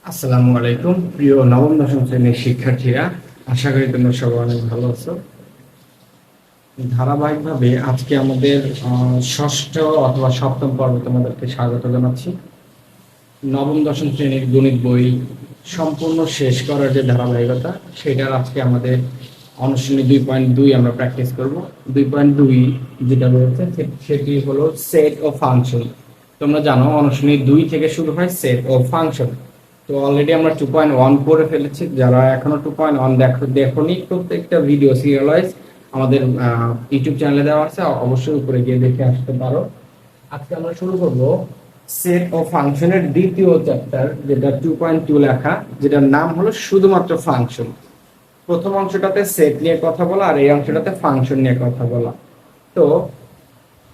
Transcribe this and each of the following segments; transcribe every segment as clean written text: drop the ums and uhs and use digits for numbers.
আসসালামু আলাইকুম প্রিয় নবম দশম শ্রেণীর শিক্ষার্থীরা, আশা করি তোমরা সবাই অনেক ভালো আছো। ধারাবাহিকভাবে আজকে আমাদের ষষ্ঠ অথবা সপ্তম পর্বে তোমাদেরকে স্বাগত জানাচ্ছি। নবম দশম শ্রেণীর গণিত বই সম্পূর্ণ শেষ করার যে ধারাবাহিকতা, সেটার আজকে আমাদের অনুশীলনী 2.2 আমরা প্র্যাকটিস করব। 2.2 যেটা রয়েছে সেটি হলো সেট ও ফাংশন। তোমরা জানো অনুশীলনী 2 থেকে শুরু হয় সেট ও ফাংশন। তো অলরেডি আমরা 2.1 পড়ে ফেলেছি। যারা এখনো 2.1 দেখোনি, প্রত্যেকটা ভিডিও সিরিয়ালাইজ আমাদের ইউটিউব চ্যানেলে দেওয়া আছে, অবশ্যই উপরে গিয়ে দেখে আসতে পারো। আজকে আমরা শুরু করব সেট ও ফাংশনের দ্বিতীয় চ্যাপ্টার, যেটা 2.2 লেখা, যেটার নাম হলো শুধুমাত্র ফাংশন। প্রথম অংশটাতে সেট নিয়ে কথা বলা আর এই অংশটাতে ফাংশন নিয়ে কথা বলা। তো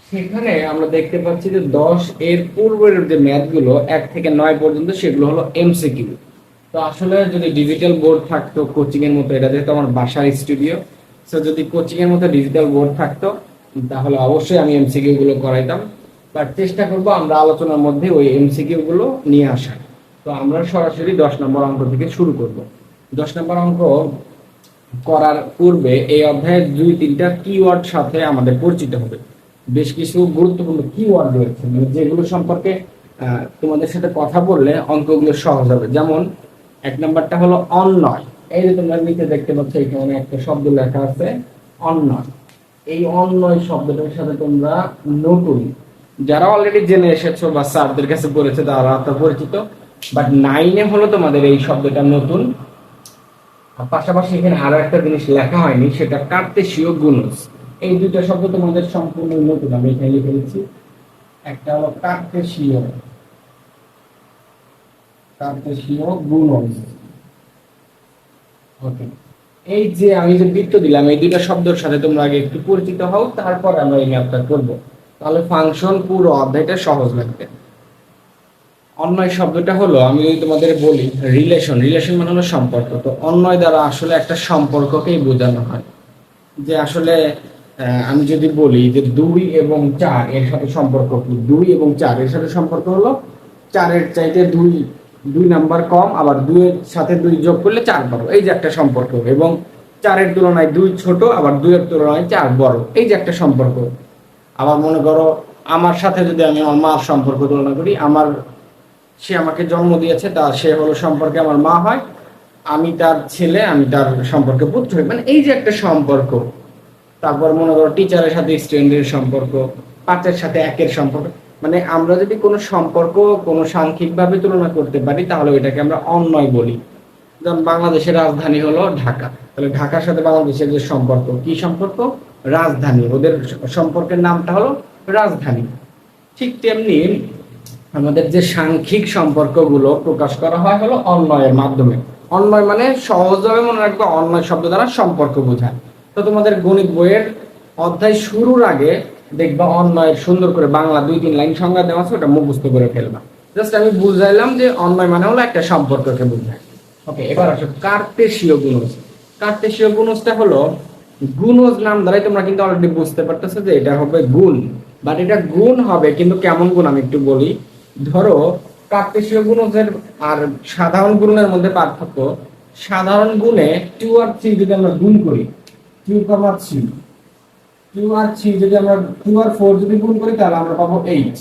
সেখানে আমরা দেখতে পাচ্ছি যে 10 এর পূর্বের যে ম্যাথগুলো 1 থেকে 9 পর্যন্ত, সেগুলো হলো এমসিকিউ। তো আসলে যদি ডিজিটাল বোর্ড থাকতো কোচিং এর মতো, এটা যেহেতু আমার বাসার স্টুডিও, তো যদি কোচিং এর মতো ডিজিটাল বোর্ড থাকতো তাহলে অবশ্যই আমি এমসিকিউ গুলো করাইতাম। বাট চেষ্টা করব আমরা আলোচনার মধ্যে ওই এমসিকিউ গুলো নিয়ে আসার। তো আমরা সরাসরি 10 নম্বর অঙ্ক থেকে শুরু করব। 10 নম্বর অঙ্ক করার পূর্বে এই অধ্যায়ের 2-3টা কিওয়ার্ড সাথে আমাদের পরিচিত হবে। বেশ কিছু গুরুত্বপূর্ণ কিওয়ার্ড রয়েছে, মানে যেগুলো সম্পর্কে তোমাদের সাথে কথা বললে অঙ্কগুলো সহজ হবে। যেমন 1 নাম্বারটা হলো অন্যয়। এই যে তোমরা নিচে দেখতে পাচ্ছ, এখানে একটা শব্দ লেখা আছে অন্যয়। এই অন্যয় শব্দটার সাথে তোমরা নতুন, যারা অলরেডি জেনে এসেছো বা স্যারদের কাছে পড়েছে তারা তো পরিচিত, বাট 9-এ হলো তোমাদের এই শব্দটা নতুন। পাশাপাশি এখানে আরো একটা জিনিস লেখা হয়নি, সেটা কার্তেশীয় গুণজ। এই দুইটা শব্দ তোমাদের সম্পূর্ণ নতুন, আমি এখানে লিখে দিচ্ছি। একটা হলো কার্তেশীয় গুণজ। ওকে, এই যে আমি যে বৃত্ত দিলাম, এই দুইটা শব্দের সাথে তোমরা আগে একটু পরিচিত হও, তারপর আমরা এই ম্যাথটা করব। তাহলে ফাংশন পুরো অধ্যায়টা সহজ লাগবে। অন্যয় শব্দটা হলো, আমি যদি তোমাদের বলি রিলেশন, রিলেশন মানে হলো সম্পর্ক। তো অন্যয় দ্বারা আসলে একটা সম্পর্ককেই বোঝানো হয়। যে আসলে আমি যদি বলি যে 2 এবং 4 এর সাথে সম্পর্ক কি, 2 এবং 4 এর সাথে সম্পর্ক হলো 4 এর চাইতে 2 নাম্বার কম, আবার 2 এর সাথে 2 যোগ করলে 4 বড়, এই যে একটা সম্পর্ক। এবং 4 এর তুলনায় 2 ছোট, আবার 2 এর তুলনায় 4 বড়, এই যে একটা সম্পর্ক। আবার মনে করো আমার সাথে যদি আমি আমার মার সম্পর্ক তুলনা করি, সে আমাকে জন্ম দিয়েছে, সে হলো সম্পর্কে আমার মা হয়, আমি তার ছেলে, আমি তার সম্পর্কে পুত্র হই, মানে এই যে একটা সম্পর্ক। তারপর মনে করো টিচারের সাথে স্টুডেন্টের সম্পর্ক, 5-এর সাথে 1-এর সম্পর্ক। মানে আমরা যদি কোনো সম্পর্ক কোনো সাংখ্যিক ভাবে তুলনা করতে পারি, তাহলে ওইটাকে আমরা অন্যয় বলি। যেমন বাংলাদেশের রাজধানী হলো ঢাকা, তাহলে ঢাকার সাথে বাংলাদেশের যে সম্পর্ক, কি সম্পর্ক? রাজধানী, ওদের সম্পর্কের নামটা হলো রাজধানী। ঠিক তেমনি আমাদের যে সাংখ্যিক সম্পর্কগুলো প্রকাশ করা হয় হলো অন্যয়ের মাধ্যমে। অন্যয় মানে সহজভাবে মনে রাখবে, অন্যয় শব্দ দ্বারা সম্পর্ক বোঝায়। তো তোমাদের গণিত বইয়ের অধ্যায় শুরুর আগে দেখবা অন্যয়ের সুন্দর করে বাংলা 2-3 লাইন সংজ্ঞা দেওয়া আছে, ওটা মুখস্থ করে ফেলবা। জাস্ট আমি বুঝাইলাম যে অন্যয় মানে হলো একটা সম্পর্ককে বোঝায়। ওকে, এবার আসো কার্তেশীয় গুণজ। কার্তেশীয় গুণজটা হলো, গুণজ নাম দ্বারাই তোমরা কিন্তু অলরেডি বুঝতে পারতেছো যে এটা হবে গুণ। বাট এটা গুণ হবে কিন্তু কেমন গুণ আমি একটু বলি। ধরো কার্তেশীয় গুণজের আর সাধারণ গুণের মধ্যে পার্থক্য, সাধারণ গুণে 2 আর 3 যদি আমরা গুণ করি, 2 আর 3 যদি আমরা 2 আর 4 যদি গুণ করি, তাহলে আমরা পাবো 8।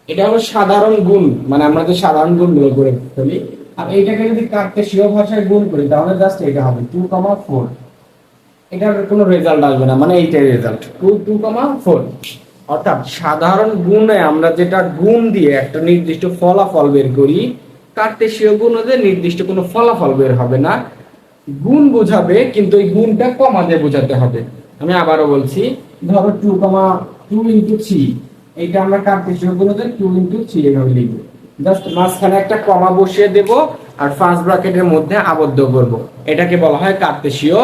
এটা হলো সাধারণ গুণ, মানে আমরা যে সাধারণ গুণগুলো করে ফেলি। আর এইটাকে যদি কার্তেশীয় ভাষায় গুণ করি, তাহলে জাস্ট এটা হবে 2, 4। এটার কোনো রেজাল্ট আসবে না, মানে এইটাই রেজাল্ট 2, 4। অর্থাৎ সাধারণ গুণে আমরা যেটা গুণ দিয়ে একটা নির্দিষ্ট ফলাফল বের করি, কার্তেশীয় গুণে নির্দিষ্ট কোনো ফলাফল বের হবে না। গুণ বোঝাবে, কিন্তু এই গুণটা কমা দিয়ে বোঝাতে হবে। আমি আবারও বলছি, ধরো 2 ইন্টু 3, এইটা আমরা কার্তেশীয় গুণে 2 ইন্টু 3 এভাবে লিখবো। জাস্ট মাঝখানে একটা কমা বসিয়ে দেব আর ফার্স্ট ব্র্যাকেটের মধ্যে আবদ্ধ করব। এটাকে বলা হয় কার্তেশীয়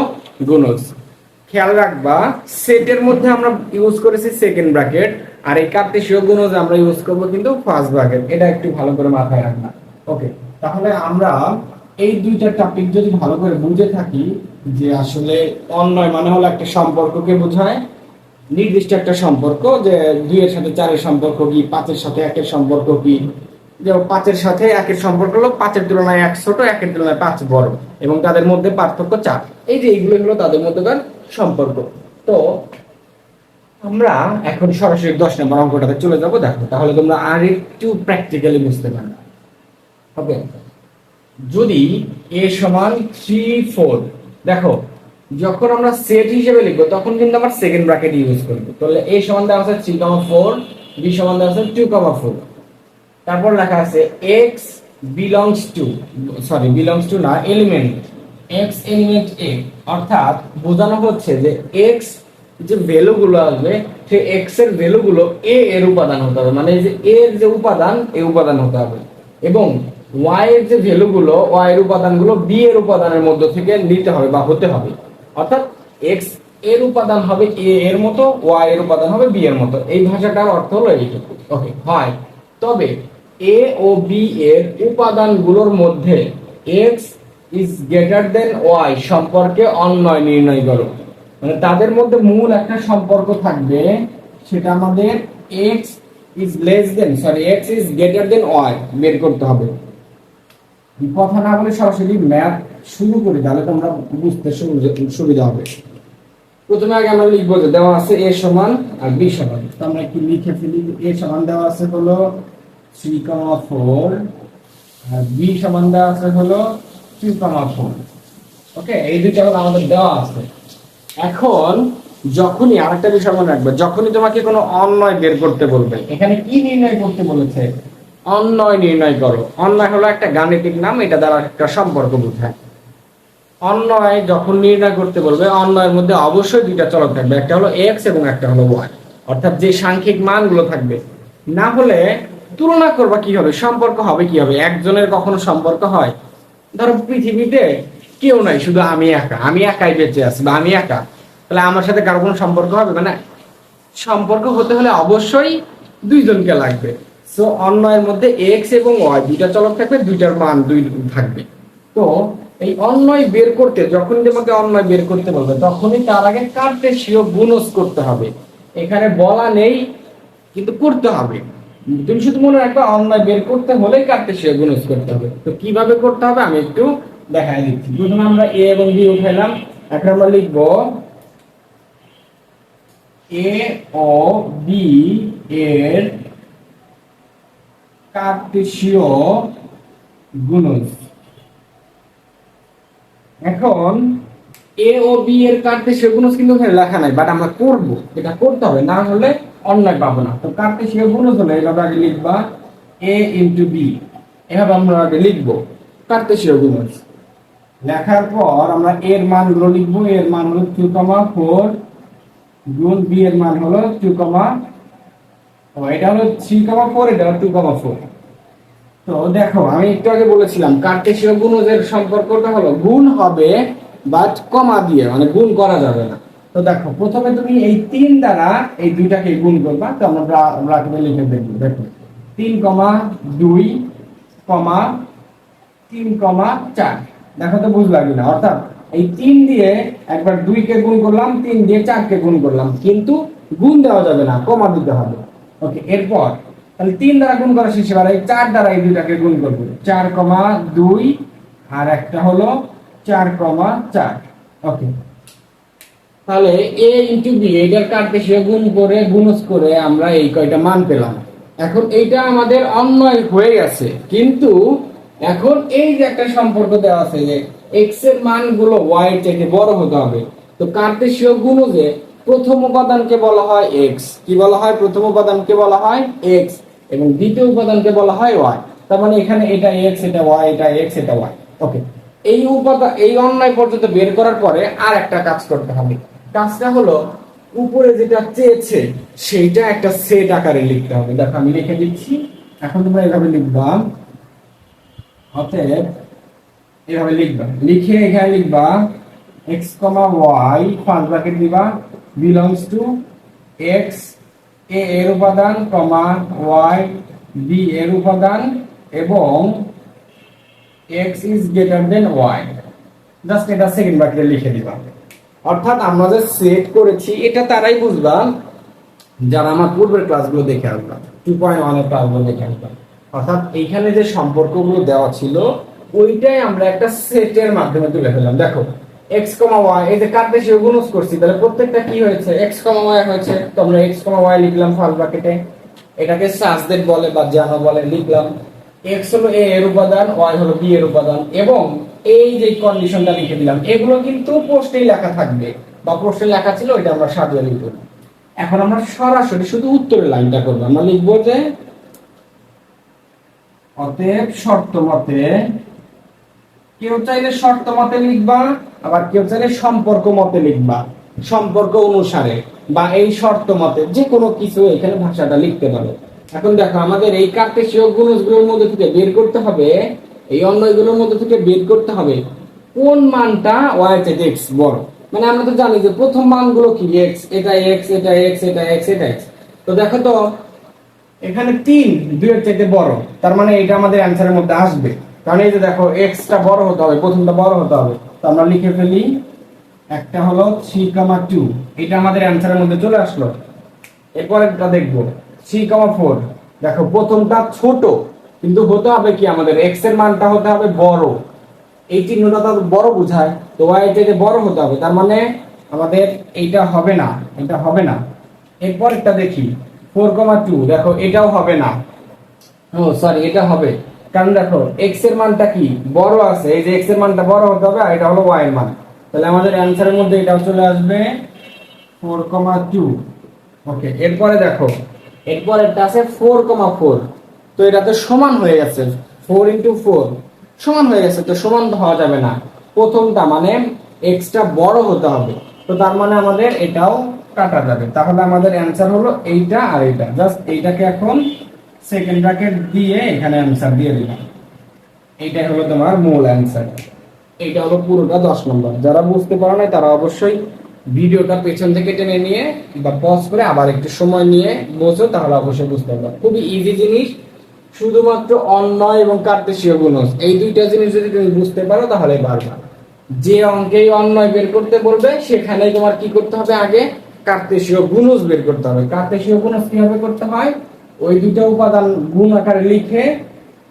গুণজ। খেয়াল রাখবা, সেটের মধ্যে আমরা ইউজ করেছি সেকেন্ড ব্র্যাকেট, আর এই কার্তেশীয় গুণজ আমরা ইউজ করব কিন্তু ফার্স্ট ব্র্যাকেট। এটা একটু ভালো করে মাথায় রাখবা। ওকে, তাহলে আমরা এই দুইটা টপিক যদি ভালো করে বুঝে থাকি, যে আসলে অন্যয় মানে হলো একটা সম্পর্ককে বোঝায়, নির্দিষ্ট একটা সম্পর্ক, যে 2 এর সাথে 4 এর সম্পর্ক কি, 5 এর সাথে 1 এর সম্পর্ক কি, যে 5-এর সাথে 1-এর সম্পর্ক হলো 5-এর তুলনায় 1 ছোট, 1-এর তুলনায় 5 বড়, এবং তাদের মধ্যে পার্থক্য 4। এই যে এইগুলো হলো তাদের মধ্যকার সম্পর্ক। তো আমরা এখন সরাসরি 10 নম্বর অঙ্কটাতে চলে যাব। দেখো, তাহলে তোমরা আর একটু প্র্যাকটিক্যালি বুঝতে পারবে। ওকে, যদি a সমান 3 4, দেখো যখন আমরা সেট হিসেবে লিখবো তখন কিন্তু আমরা সেকেন্ড ব্র্যাকেট ইউজ করব। তাহলে a সমান দেওয়া আছে 3,4, b সমান দেওয়া আছে 2,4, তারপর লেখা আছে x বিলংস টু না, এলিমেন্ট x এলিমেন্ট a, অর্থাৎ বোঝানো হচ্ছে যে x যে ভ্যালু গুলো আসবে সেই x এর ভ্যালু গুলো a এর উপাদান হতে হবে, মানে এই যে a এর যে উপাদান এই উপাদান হতে হবে, এবং y এর যে ভ্যালু গুলো y এর উপাদান গুলো b এর উপাদানের মধ্যে থেকে নিতে হবে বা হতে হবে। অর্থাৎ x এর উপাদান হবে a এর মতো, y এর উপাদান হবে b এর মতো। এই ভাষাটার অর্থ হলো এইটুকু। ওকে, হয় তবে a ও b এর উপাদানগুলোর মধ্যে x is greater than y সম্পর্কে অন্বয় নির্ণয় করো। মানে তাদের মধ্যে মূল একটা সম্পর্ক থাকবে, সেটা আমাদের x is greater than y বের করতে হবে। কথা না বলে সরাসরি ম্যাথ শুরু করি, তাহলে তোমরা বুঝতে সুবিধা হবে। প্রথমে আগে আমরা লিখবো যে দেওয়া আছে a সমান আর b সমান, তো আমরা কি লিখে ফেলি। a সমান দেওয়া আছে হলো 3,4 আর b সমান দেওয়া আছে হলো 2,4। ওকে, এই দুইটা হলো আমাদের দেওয়া আছে। এখন যখনই আরেকটা বিষয় মনে রাখবে, যখনই তোমাকে কোনো অন্বয় বের করতে বলবে, এখানে কি নির্ণয় করতে বলেছে? অন্বয় নির্ণয় করো। অন্বয় হলো একটা গাণিতিক নাম, এটা দ্বারা একটা সম্পর্ক বোঝায়। অন্বয় যখন নির্ণয় করতে বলবে, অন্বয়ের মধ্যে অবশ্যই দুইটা চলক থাকবে, একটা হলো x এবং একটা হলো y, অর্থাৎ যে সাংখ্যিক মানগুলো থাকবে। না হলে তুলনা করবা কি হবে, সম্পর্ক হবে কি হবে? একজনের কখনো সম্পর্ক হয়? ধরো পৃথিবীতে কেউ নাই, শুধু আমি একাই বেঁচে আছি, বা আমি একা, তাহলে আমার সাথে কারো কোনো সম্পর্ক হবে? মানে সম্পর্ক হতে হলে অবশ্যই দুইজনকে লাগবে। সো অন্বয়ের মধ্যে x এবং y দুইটা চলক থাকবে, দুইটার মান দুই থাকবে। তো এই অন্বয় বের করতে, যখন তোমাকে অন্বয় বের করতে বলবে, তখনই তার আগে কার্টেসীয় গুণজ করতে হবে। এখানে বলা নেই, কিন্তু করতে হবে। তুমি শুধু মনে রাখবে, অন্বয় বের করতে হলে কার্টেসীয় গুণজ করতে হবে। তো কিভাবে করতে হবে আমি একটু দেখাই দিচ্ছি। প্রথমে আমরা a এবং b উঠাইলাম, এখন আমরা লিখবো a ও b এর কার্টেসীয় গুণজ। এখন a ও b এর কার্টেসীয় গুণজ কিন্তু এখানে লেখা নাই, বাট আমরা করব, এটা করতে হবে, না হলে অন্যয় পাবো না। তো কার্টেসীয় গুণজ হলো এভাবে আগে লিখবা a ইনটু b, এভাবে আমরা আগে লিখবো কার্টেসীয় গুণজ। লেখার পর আমরা এর মানগুলো লিখবো। এর মান হলো 2,4 গুণ b এর মান হলো 2, এটা হলো 3,4, এটা হলো 2,4। তো দেখো, আমি একটু আগে বলেছিলাম কার্টেসীয় গুণজের সম্পর্কটা হলো গুণ হবে বাট কমা দিয়ে, মানে গুণ করা যাবে না। তো দেখো, প্রথমে তুমি এই 3 দ্বারা এই দুইটাকে গুণ করবা। তো আমরা ব্র্যাকেটে লিখে দেব, দেখো 3,2, 3,4। দেখো তো বুঝলা কিনা? অর্থাৎ এই 3 দিয়ে একবার 2 কে গুণ করলাম, 3 দিয়ে 4 কে গুণ করলাম, কিন্তু গুণ দেওয়া যাবে না, কমা দিতে হবে। ওকে, এরপর তাহলে 3 দ্বারা গুণ করা শেষ, এবার এই 4 দ্বারা এই দুইটাকে গুণ করব। 4,2 আর একটা হলো 4,4। ওকে, তাহলে a ইনটু b এটার কার্টেসীয় গুণ করে গুণজ করে আমরা এই কয়টা মান পেলাম। এখন এইটা আমাদের অন্বয় হয়ে গেছে, কিন্তু এখন এই যে একটা সম্পর্ক দেওয়া আছে যে x এর মানগুলো y এর থেকে বড় হতে হবে। তো কার্টেসীয় গুণজে প্রথম উপাদানকে বলা হয় x। কি বলা হয়? প্রথম উপাদানকে বলা হয় x, এবং দ্বিতীয় উপাদানকে বলা হয় y। তার মানে এখানে এটা x, এটা y, এটা x, এটা y। ওকে, এই উপাদান, এই অন্বয় পর্যন্ত বের করার পরে আর একটা কাজ করতে হবে। কাজটা হলো উপরে যেটা চেয়েছে সেইটা একটা সেট আকারে লিখতে হবে। দেখো আমি লিখে দিচ্ছি, এখন তোমরা এভাবে লিখবা। অতএব এভাবে লিখবা, লিখে এখানে লিখবা x, y, ফার্স্ট ব্র্যাকেট দিবা, বিলংস টু x a এর উপাদান, y b এর উপাদান, এবং x is greater than y। Just এটা সেকেন্ড ব্র্যাকেটে লিখে দিবা। অর্থাৎ আমরা যে সেট করেছি এটা তারাই বুঝবা যারা আমার পূর্বের ক্লাসগুলো দেখে আসবা, 2.1 এর ক্লাসগুলো দেখে আসবা। অর্থাৎ এইখানে যে সম্পর্কগুলো দেওয়া ছিল ওইটাই আমরা একটা সেটের মাধ্যমে তুলে ফেললাম। দেখো এক্স কমা ওয়াই, এই যে কার্টেসীয় গুণজ করছি, তাহলে প্রত্যেকটা কি হয়েছে, এক্স কমা ওয়াই হয়েছে। তো আমরা এক্স কমা ওয়াই লিখলাম ফার্স্ট ব্র্যাকেটে, এটাকে সাজদেট বলে বা জানো বলে, লিখলাম এক্স হলো এ এর উপাদান, ওয়াই হলো বি এর উপাদান, এবং এই যে কন্ডিশনটা লিখে দিলাম, এগুলো কিন্তু পোস্টেই লেখা থাকবে বা পোস্টে লেখা ছিল, ওইটা আমরা সাজিয়ে লিখব। এখন আমরা সরাসরি শুধু উত্তরের লাইনটা করবো। আমরা লিখবো যে অতএব শর্ত মতে, কেউ চাইলে শর্ত মতে লিখবা, আবার কেউ চাইলে সম্পর্ক মতে লিখবা, সম্পর্ক অনুসারে বা এই শর্ত মতে, যে কোনো কিছু এখানে ভাষাটা লিখতে পারো। এখন দেখো আমাদের এই কার্টেসীয় গুণজগুলোর মধ্যে থেকে বের করতে হবে, এই অন্যগুলোর মধ্যে থেকে বের করতে হবে কোন মানটা y থেকে x বড়। মানে আমরা তো জানি যে প্রথম মানগুলো কি x, এটা x, এটা x, এটা x, এটা x। তো দেখো তো এখানে 3 2 এর থেকে বড়, তার মানে এটা আমাদের অ্যানসারের মধ্যে আসবে। কারণ এই যে দেখো x টা বড় হতে হবে, প্রথমটা বড় হতে হবে। তো আমরা লিখে ফেলি, একটা হলো 3,2, এটা আমাদের অ্যানসারের মধ্যে চলে আসলো। এরপরেরটা দেখবো 3,4, দেখো প্রথমটা ছোট, কিন্তু হতে হবে কি আমাদের x এর মানটা হতে হবে বড়, এই চিহ্নটা তো বড় বোঝায়, তো y এর থেকে বড় হতে হবে, তার মানে আমাদের এইটা হবে না, এটা হবে না। এরপরেরটা দেখি 4,2, দেখো এটাও হবে না, ও সরি এটা হবে, কারণ দেখো x এর মানটা কি বড় আছে, এই যে x এর মানটা বড় হতে হবে, আর এটা হলো y এর মান, তাহলে আমাদের অ্যানসারের মধ্যে এটাও চলে আসবে 4,2। ওকে, এরপরে দেখো এরপরেরটা আছে 4,4, তো এটা তো সমান হয়ে গেছে, 4 ইনটু 4 সমান হয়ে গেছে, তো সমান তো হওয়া যাবে না, প্রথমটা মানে x টা বড় হতে হবে, তো তার মানে আমাদের এটাও কাটা যাবে। তাহলে আমাদের অ্যানসার হলো এইটা আর এইটা, জাস্ট এইটাকে এখন সেকেন্ড ব্র্যাকেট দিয়ে এখানে অ্যানসার দিয়ে দিলাম, এইটাই হলো তোমার মূল অ্যানসার। এইটা হলো পুরোটা 10 নম্বর। যারা বুঝতে পারো না তারা অবশ্যই ভিডিওটা পেছন থেকে টেনে নিয়ে বা পজ করে আবার একটু সময় নিয়ে বোঝো, তাহলে অবশ্যই বুঝতে পারবে। খুবই ইজি জিনিস, শুধুমাত্র অন্যয় এবং কার্তেশীয় গুণজ, এই দুইটা জিনিস যদি তুমি বুঝতে পারো তাহলে পারবা। যে অঙ্কেই অন্যয় বের করতে বলবে সেখানে তোমার কি করতে হবে, আগে কার্তেশীয় গুণজ বের করতে হবে। কার্তেশীয় গুণজ কিভাবে করতে হয়, ওই দুটো উপাদান গুণ আকারে লিখে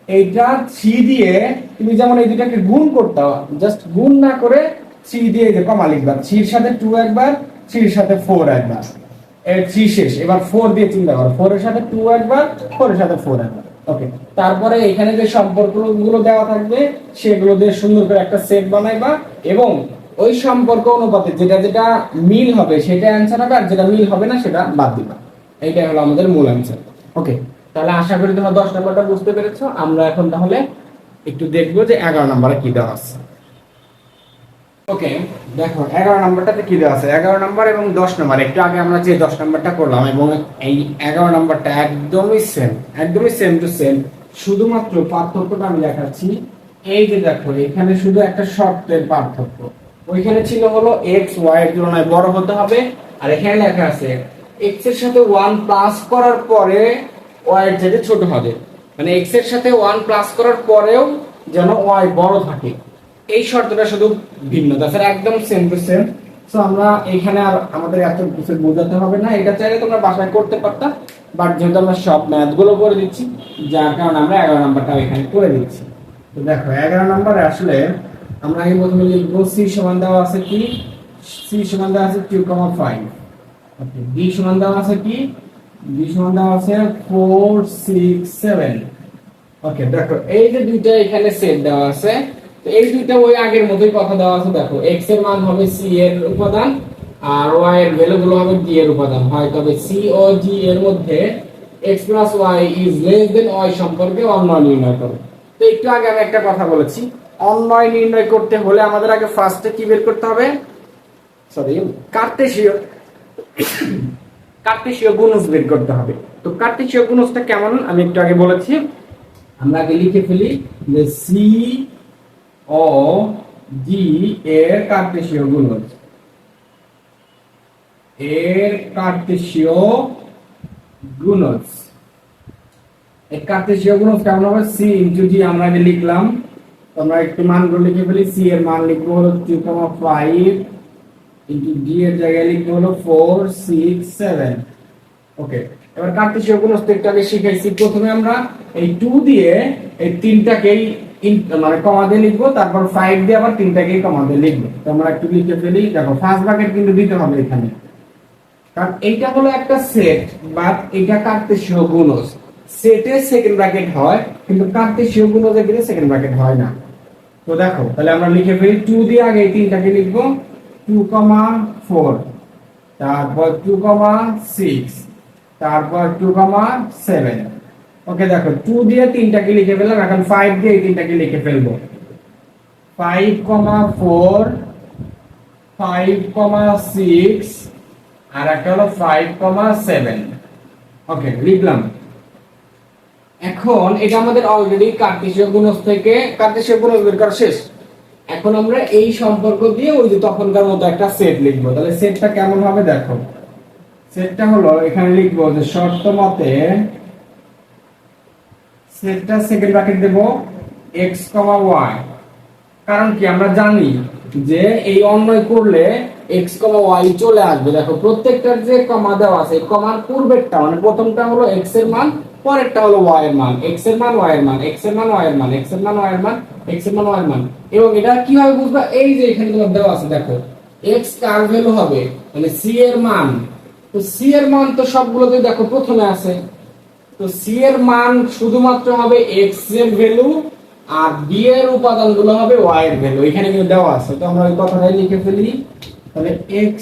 এইটা 3 দিয়ে তুমি যেমন এই দুটাকে গুণ করতে হয়, জাস্ট গুণ না করে 3 দিয়ে যে কমা লিখবা, 3 এর সাথে 2 একবার, 3 এর সাথে 4 একবার, এর 3 শেষ, এবার 4 দিয়ে চিন্তা করো, 4 এর সাথে 2 একবার, 4 এর সাথে 4 একবার। ওকে, তারপরে এখানে যে সম্পর্কগুলো দেওয়া থাকবে সেগুলো দিয়ে সুন্দর করে একটা সেট বানাইবা, এবং ওই সম্পর্ক অনুপাতে যেটা যেটা মিল হবে সেটা অ্যানসার হবে, আর যেটা মিল হবে না সেটা বাদ দিবা। এইটাই হলো আমাদের মূল অ্যানসার। ওকে, তাহলে আশা করি তোমরা 10 নম্বরটা বুঝতে পেরেছো। আমরা এখন তাহলে একটু দেখবো যে 11 নম্বরে কি দেওয়া আছে। ওকে, দেখো 11 নম্বরটাতে কি দেওয়া আছে, 11 নম্বর এবং 10 নম্বর, একটু আগে আমরা যে 10 নম্বরটা করলাম এবং এই 11 নম্বরটা একদমই সেম টু সেম, শুধুমাত্র পার্থক্যটা আমি দেখাচ্ছি। এই যে দেখো এখানে শুধু একটা শর্তের পার্থক্য, ওইখানে ছিল হলো x y এর তুলনায় বড় হতে হবে, আর এখানে লেখা আছে x এর সাথে 1 প্লাস করার পরে y এর থেকে ছোট হবে, মানে x এর সাথে 1 প্লাস করার পরেও যেন y বড় থাকে, এই শর্তটা শুধু ভিন্ন, তাছাড়া একদম সেম টু সেম। সো আমরা এখানে আর আমাদের এত কিছু বোঝাতে হবে না, এটা চাইলে তোমরা বাসায় করতে পারতা, বাট যেহেতু আমরা সব ম্যাথ গুলো করে দিচ্ছি যার কারণে আমরা 11 নাম্বারটা এখানে করে দিচ্ছি। তো দেখো 11 নম্বরে আসলে আমরা আগে প্রথমে লিখবো c সমান দেওয়া আছে কি, c সমান দেওয়া আছে 2,5, ওকে, b সমান দেওয়া আছে কি, b সমান দেওয়া আছে 4 6 7। ওকে, দেখো এই যে দুইটা এখানে সেট দেওয়া আছে, তো এই দুইটা ওই আগের মতোই কথা দেওয়া আছে। দেখো x এর মান হবে c এর উপাদান, আর y এর ভ্যালু গুলো হবে d এর উপাদান হয়, তবে c ও d এর মধ্যে x plus y is less than y সম্পর্কে অন্যয় নির্ণয় করো। তো একটু আগে আমি একটা কথা বলেছি, অন্যয় নির্ণয় করতে হলে আমাদের আগে ফার্স্টে কি বের করতে হবে, সরি কার্তেশীয় গুণজ বের করতে হবে। তো কার্তেশীয় গুণজটা কেমন আমি একটু আগে বলেছি, আমরা আগে লিখে ফেলি যে c ও d এর কার্তেশীয় গুণজ, এর কার্তেশীয় গুণজ, এই কার্তেশীয় গুণজ কেমন হবে, c ইনটু d আমরা আগে লিখলাম, তো আমরা একটু মানগুলো লিখে ফেলি। c এর মান লিখবো হলো 2,5 ইনটু d এর জায়গায় লিখবো হলো 4 6 7। ওকে, এবার কার্তেশীয় গুণস্থিরটাকে শিখাইছি। প্রথমে আমরা এই 2 দিয়ে এই তিনটাকেই মানে কমা দিয়ে লিখবো, তারপর 5 দিয়ে আবার তিনটাকেই কমা দিয়ে লিখবো। তো আমরা একটু লিখে ফেলি। দেখো ফার্স্ট ব্র্যাকেট কিন্তু দিতে হবে এখানে, কারণ এইটা হলো একটা সেট, বাট এটা কার্তেশীয় গুণজ। সেটে সেকেন্ড ব্র্যাকেট হয়, কিন্তু কার্তেশীয় গুণজে কিন্তু সেকেন্ড ব্র্যাকেট হয় না। তো দেখো তাহলে আমরা লিখে ফেলি 2 দিয়ে আগে এই তিনটাকে লিখবো, 2, 4, তারপর 2, 6, তারপর 2, 7। ওকে দেখো 2 দিয়ে তিনটাকে লিখে ফেললাম, এখন 5 দিয়ে এই তিনটাকে লিখে ফেলবো। 5, 4, 5, 6 আর একটা হলো 5, 7। ওকে লিখলাম। এখন এটা আমাদের অলরেডি কার্তেশীয় গুণজ থেকে কার্তেশীয় গুণজ বের করা শেষ। এখন আমরা এই সম্পর্ক দিয়ে ওই যে তখনকার মতো একটা সেট লিখবো। তাহলে সেটটা কেমন হবে দেখো। সেটটা হলো এখানে লিখবো যে শর্ত মতে সেটটা সেকেন্ড ব্র্যাকেট দেব x, y। কারণ কি আমরা জানি যে এই অন্বয় করলে x, y চলে আসবে। দেখো প্রত্যেকটার যে কমা দেওয়া আছে, কমার পূর্বেরটা মানে প্রথমটা হলো x এর মান, পরেরটা হলো y এর মান, x এর মান y এর মান, x এর মান y এর মান, x এর মান y এর মান, x এর মান y এর মান। এবং এটা কিভাবে বুঝবা, এই যে এখানে তোমার দেওয়া আছে দেখো x কার ভ্যালু হবে মানে c এর মান। তো c এর মান তো সবগুলোতে দেখো প্রথমে আছে, তো c এর মান শুধুমাত্র হবে x এর ভ্যালু, আর b এর উপাদানগুলো হবে y এর ভ্যালু। এখানে কিন্তু দেওয়া আছে, তো আমরা এই কথাটাই লিখে ফেলি। তাহলে x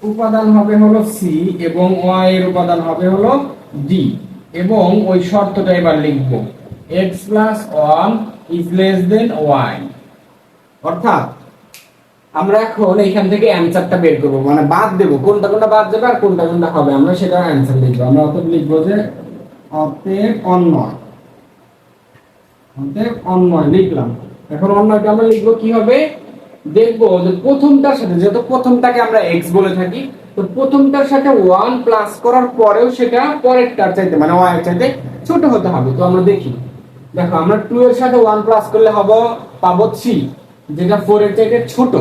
উপাদান হবে হলো c এবং y এর উপাদান হবে হলো d। এবং ওই শর্তটা এবার লিখবো, x + 1 is less than y। অর্থাৎ আমরা এখন এখান থেকে অ্যানসারটা বের করব, মানে বাদ দেব, কোনটা কোনটা বাদ যাবে আর কোনটা কোনটা হবে আমরা সেটা অ্যানসার লিখবো। আমরা অতএব লিখবো যে অতএব অন্যয় লিখলাম। এখন অন্যয়টা আমরা লিখবো কি হবে, দেখবো যে প্রথমটার সাথে, যেহেতু প্রথমটাকে আমরা x বলে থাকি, তো প্রথমটার সাথে 1 প্লাস করার পরেও সেটা পরেরটার চাইতে মানে y এর চাইতে ছোট হতে হবে। তো আমরা দেখি, দেখো আমরা 2 এর সাথে 1 প্লাস করলে পাবো 3, যেটা 4 এর চাইতে ছোট।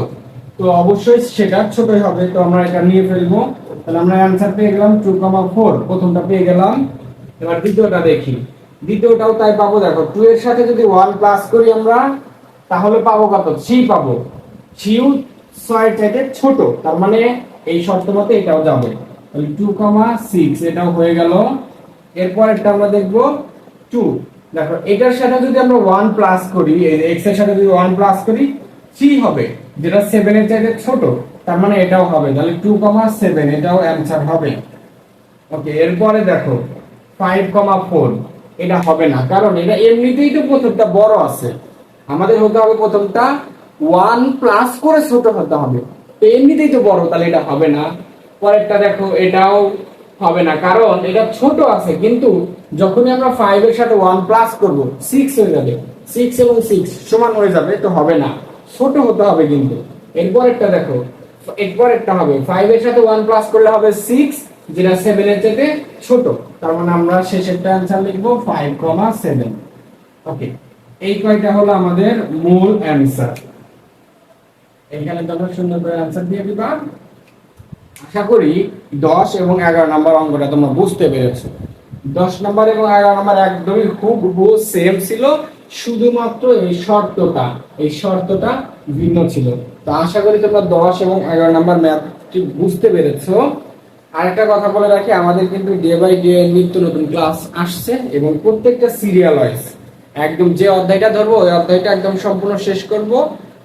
তো অবশ্যই সেটা ছোটই হবে, তো আমরা এটা নিয়ে ফেলবো। তাহলে আমরা অ্যানসার পেয়ে গেলাম 2, 4, প্রথমটা পেয়ে গেলাম। এবার দ্বিতীয়টা দেখি, দ্বিতীয়টাও তাই পাবো। দেখো 2 এর সাথে যদি 1 প্লাস করি আমরা, তাহলে পাবো কত, 3 পাবো। 3 6 এর চাইতে ছোট, তার মানে এই শর্ত মতে এটাও যাবে। তাহলে 2, 6 এটাও হয়ে গেল। এরপর একটা আমরা দেখবো 2। দেখো এটার সাথে যদি আমরা 1 প্লাস করি, এই x এর সাথে যদি 1 প্লাস করি 3 হবে, যেটা 7 এর চাইতে ছোট, তার মানে এটাও হবে। তাহলে 2, 7 এটাও অ্যানসার হবে। ওকে এরপরে দেখো 5, 4 এটা হবে না, কারণ এটা এমনিতেই তো প্রথমটা বড় আছে, আমাদের হতে হবে প্রথমটা 1 প্লাস করে ছোট হতে হবে, তো এমনিতেই তো বড়, তাহলে এটা হবে না। পরেরটা দেখো এটাও হবে না, কারণ এটা ছোট আছে, কিন্তু যখনই আমরা 5 এর সাথে 1 প্লাস করব 6 হয়ে যাবে, 6 এবং 6 সমান হয়ে যাবে, তো হবে না, ছোট হতে হবে কিন্তু। এরপরেরটা দেখো, এরপরেরটা হবে 5 এর সাথে 1 প্লাস করলে হবে 6, যেটা 7 এর চাইতে ছোট, তার মানে আমরা শেষেরটা অ্যানসার লিখব 5, 7। ওকে এই কয়টা হলো আমাদের মূল অ্যানসার। এখানে তোমরা সুন্দর করে অ্যানসার দিয়ে দিবা। আশা করি 10 এবং 11 নাম্বার অঙ্কটা তোমরা বুঝতে পেরেছো। 10 নাম্বার এবং 11 নাম্বার একদমই হুবহু সেম ছিল, শুধুমাত্র এই শর্তটা ভিন্ন ছিল। তো আশা করি তোমরা 10 এবং 11 নাম্বার ম্যাথটি বুঝতে পেরেছো। আরেকটা কথা বলে রাখি, আমাদের কিন্তু ডে বাই ডে নিত্য নতুন ক্লাস আসছে এবং প্রত্যেকটা সিরিয়াল ওয়াইজ একদম যে অধ্যায়টা ধরবো ওই অধ্যায়টা একদম সম্পূর্ণ শেষ করব।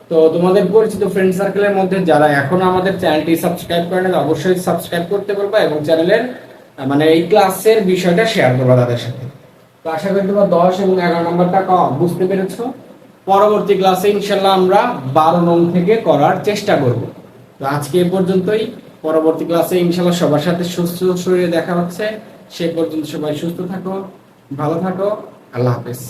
তো তোমাদের পরিচিত ফ্রেন্ড সার্কেলের মধ্যে যারা এখনো আমাদের চ্যানেলটি সাবস্ক্রাইব করে না, অবশ্যই সাবস্ক্রাইব করতে পারবা এবং চ্যানেলের মানে এই ক্লাসের বিষয়টা শেয়ার করবা তাদের সাথে। তো আশা করি তোমরা 10 এবং 11 নম্বরটা বুঝতে পেরেছো। পরবর্তী ক্লাসে ইনশাল্লাহ আমরা 12 নং থেকে করার চেষ্টা করব। তো আজকে এই পর্যন্তই, পরবর্তী ক্লাসে ইনশাল্লাহ সবার সাথে সুস্থ শরীরে দেখা হচ্ছে। সে পর্যন্ত সবাই সুস্থ থাকো, ভালো থাকো, আল্লাহ হাফেজ।